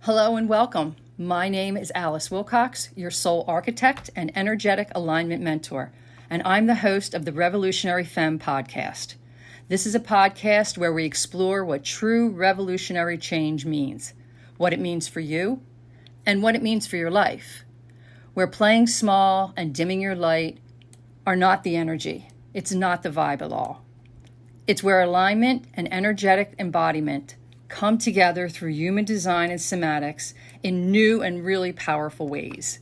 Hello and welcome. My name is Alice Wilcox, your soul architect and energetic alignment mentor, and I'm the host of the Revolutionary Femme podcast. This is a podcast where we explore what true revolutionary change means, what it means for you, and what it means for your life. Where playing small and dimming your light are not the energy. It's not the vibe at all. It's where alignment and energetic embodiment come together through human design and somatics in new and really powerful ways.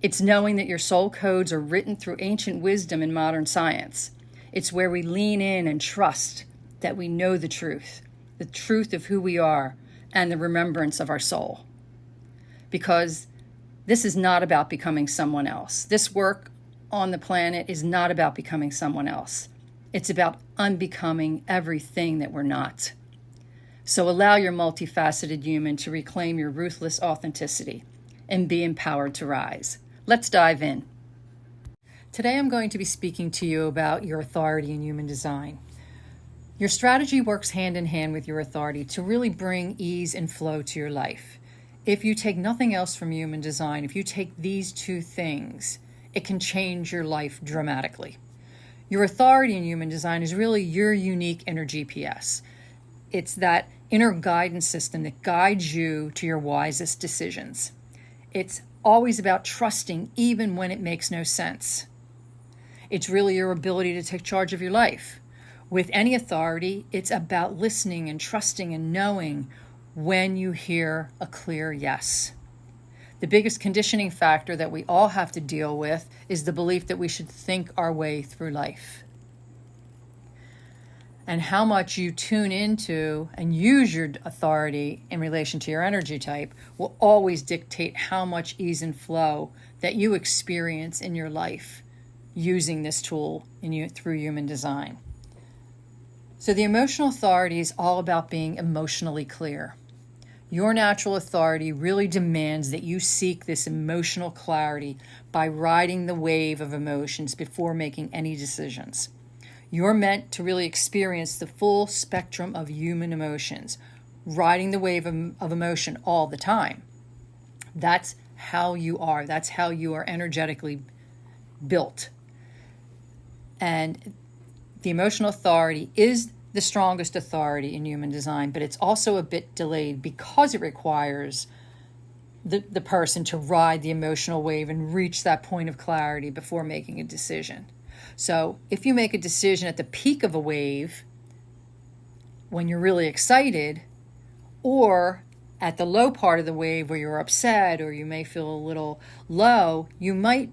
It's knowing that your soul codes are written through ancient wisdom and modern science. It's where we lean in and trust that we know the truth of who we are, and the remembrance of our soul. Because this is not about becoming someone else. This work on the planet is not about becoming someone else. It's about unbecoming everything that we're not. So allow your multifaceted human to reclaim your ruthless authenticity and be empowered to rise. Let's dive in. Today I'm going to be speaking to you about your authority in human design. Your strategy works hand in hand with your authority to really bring ease and flow to your life. If you take nothing else from human design, if you take these two things, it can change your life dramatically. Your authority in human design is really your unique inner GPS. It's that inner guidance system that guides you to your wisest decisions. It's always about trusting even when it makes no sense. It's really your ability to take charge of your life. With any authority, it's about listening and trusting and knowing when you hear a clear yes. The biggest conditioning factor that we all have to deal with is the belief that we should think our way through life. And how much you tune into and use your authority in relation to your energy type will always dictate how much ease and flow that you experience in your life using this tool through human design. So the emotional authority is all about being emotionally clear. Your natural authority really demands that you seek this emotional clarity by riding the wave of emotions before making any decisions. You're meant to really experience the full spectrum of human emotions, riding the wave of emotion all the time. That's how you are. That's how you are energetically built. And the emotional authority is the strongest authority in human design, but it's also a bit delayed because it requires the person to ride the emotional wave and reach that point of clarity before making a decision. So if you make a decision at the peak of a wave, when you're really excited, or at the low part of the wave where you're upset or you may feel a little low, you might,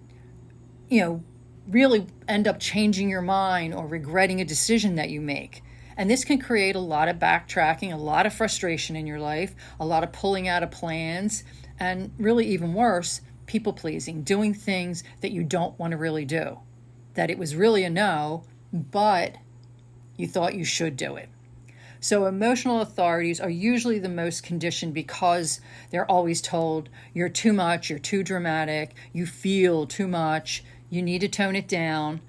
really end up changing your mind or regretting a decision that you make. And this can create a lot of backtracking, a lot of frustration in your life, a lot of pulling out of plans, and really even worse, people pleasing, doing things that you don't want to really do. That it was really a no, but you thought you should do it. So emotional authorities are usually the most conditioned because they're always told, you're too much, you're too dramatic, you feel too much, you need to tone it down.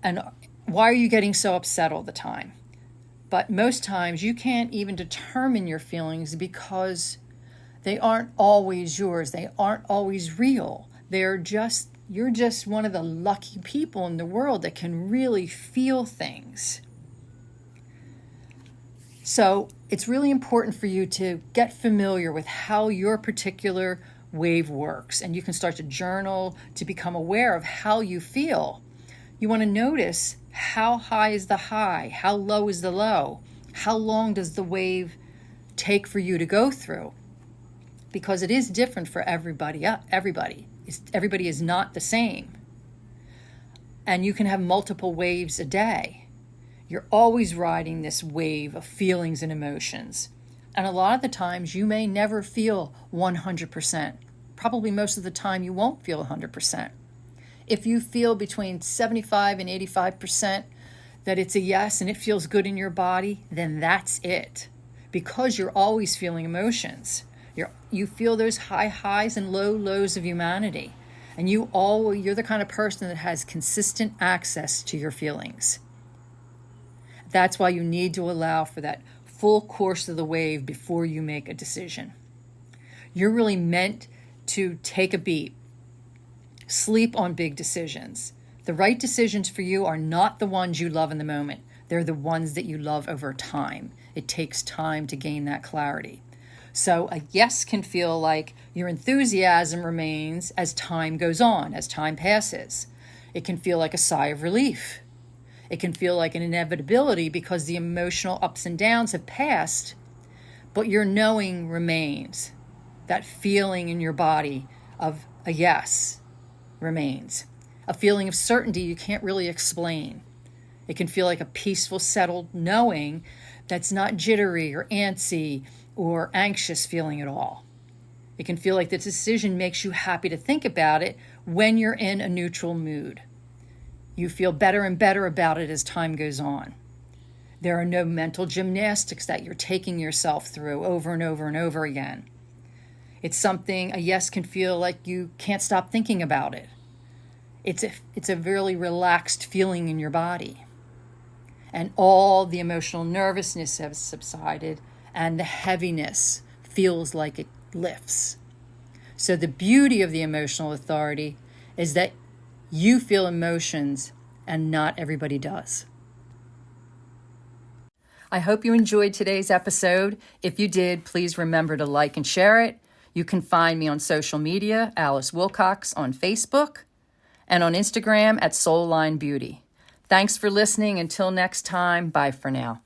And why are you getting so upset all the time? But most times you can't even determine your feelings because they aren't always yours. They aren't always real. You're just one of the lucky people in the world that can really feel things. So it's really important for you to get familiar with how your particular wave works. And you can start to journal to become aware of how you feel. You want to notice how high is the high, how low is the low, how long does the wave take for you to go through? Because it is different for everybody. Everybody is not the same. And you can have multiple waves a day. You're always riding this wave of feelings and emotions. And a lot of the times you may never feel 100%. Probably most of the time you won't feel 100%. If you feel between 75 and 85% that it's a yes and it feels good in your body, then that's it. Because you're always feeling emotions. You feel those high highs and low lows of humanity. And you're the kind of person that has consistent access to your feelings. That's why you need to allow for that full course of the wave before you make a decision. You're really meant to take a beat, sleep on big decisions. The right decisions for you are not the ones you love in the moment. They're the ones that you love over time. It takes time to gain that clarity. So a yes can feel like your enthusiasm remains as time goes on, as time passes. It can feel like a sigh of relief. It can feel like an inevitability because the emotional ups and downs have passed, but your knowing remains. That feeling in your body of a yes remains. A feeling of certainty you can't really explain. It can feel like a peaceful, settled knowing that's not jittery or antsy or anxious feeling at all. It can feel like the decision makes you happy to think about it when you're in a neutral mood. You feel better and better about it as time goes on. There are no mental gymnastics that you're taking yourself through over and over and over again. It's something, a yes can feel like you can't stop thinking about it. It's a really relaxed feeling in your body. And all the emotional nervousness has subsided and the heaviness feels like it lifts. So the beauty of the emotional authority is that you feel emotions and not everybody does. I hope you enjoyed today's episode. If you did, please remember to like and share it. You can find me on social media, Alice Wilcox on Facebook, and on Instagram at Soulline Beauty. Thanks for listening. Until next time, bye for now.